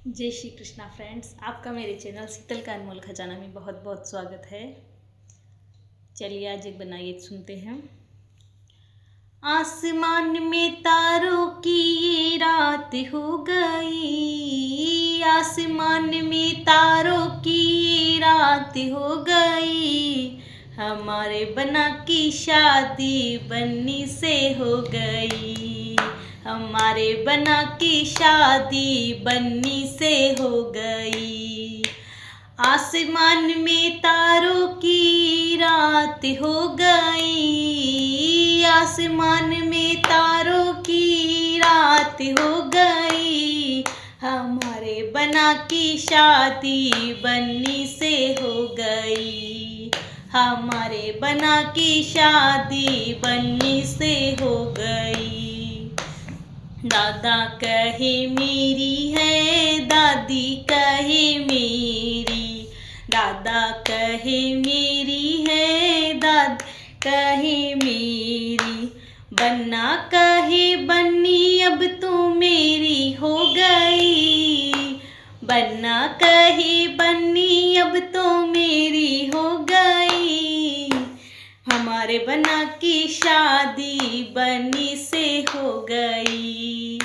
जय श्री कृष्णा फ्रेंड्स, आपका मेरे चैनल शीतल का अनमोल खजाना में बहुत बहुत स्वागत है। चलिए आज एक बनाइए सुनते हैं। आसमान में तारों की ये रात हो गई, आसमान में तारों की ये रात हो गई, हमारे बना की शादी बन्नी से हो गई, हमारे बना की शादी बन्नी से हो गई। आसमान में तारों की रात हो गई, आसमान में तारों की रात हो गई, हमारे बना की शादी बन्नी से हो गई, हमारे बना की शादी बन्नी से हो गई। दादा कहे मेरी है, दादी कहे मेरी, दादा कहे मेरी है, दादी कहे मेरी, बन्ना कहे बन्नी अब तू मेरी हो गई, बन्ना कहे बन्नी अब तो मेरी हो गई, हमारे बन्ना की शादी बन्नी से हो गई,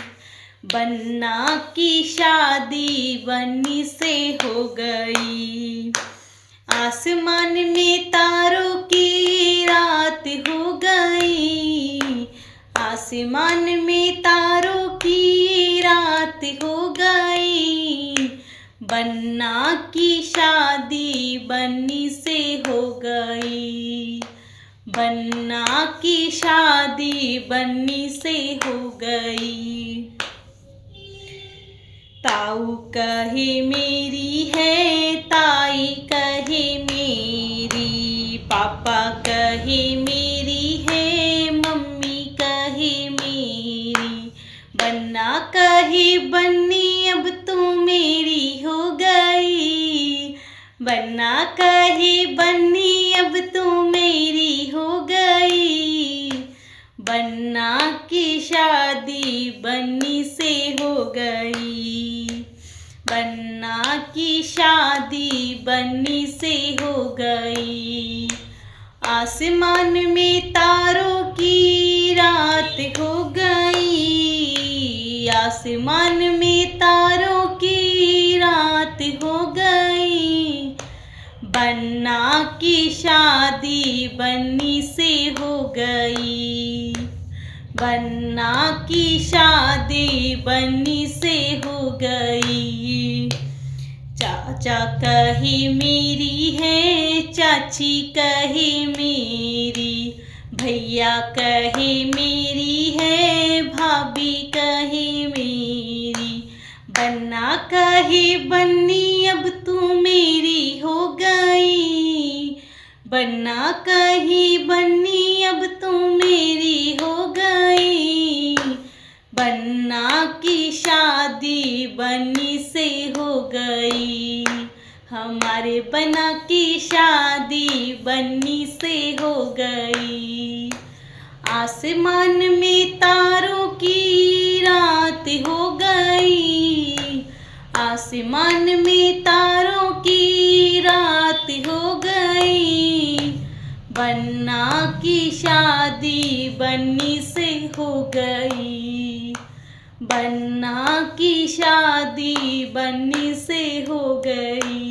बन्ना की शादी बन्नी से हो गई। आसमान में तारों की रात हो गई, आसमान में तारों की रात हो गई, बन्ना की शादी बन्नी से हो गई, बन्ना की शादी बन्नी से हो गई। ताऊ कहे मेरी है, ताई कहे मेरी, पापा कहे मेरी है, मम्मी कहे मेरी, बन्ना कहे बन्नी अब तू मेरी हो गई, बन्ना कहे बन्नी अब तू मेरी हो गई, बन्ना की शादी बन्नी से हो गई, बन्ना की शादी बन्नी से हो गई। आसमान में तारों की रात हो गई, आसमान में तारों की रात हो गई, बन्ना की शादी बन्नी से हो गई, बन्ना की शादी बन्नी से हो गई। चाचा कहे मेरी है, चाची कहे मेरी, भैया कहे मेरी है, भाभी कहे मेरी, बन्ना कहे बन्नी अब तू मेरी हो गई, बन्ना कहे बन्नी अब तू मेरी हो गई, बन्ना की शादी बन्नी से हो गई, हमारे बन्ना की शादी बन्नी से हो गई। आसमान में तारों की रात हो गई, आसमान में तारों की रात हो गई, बन्ना की शादी बन्नी से हो गई, बन्ना की शादी बन्नी से हो गई।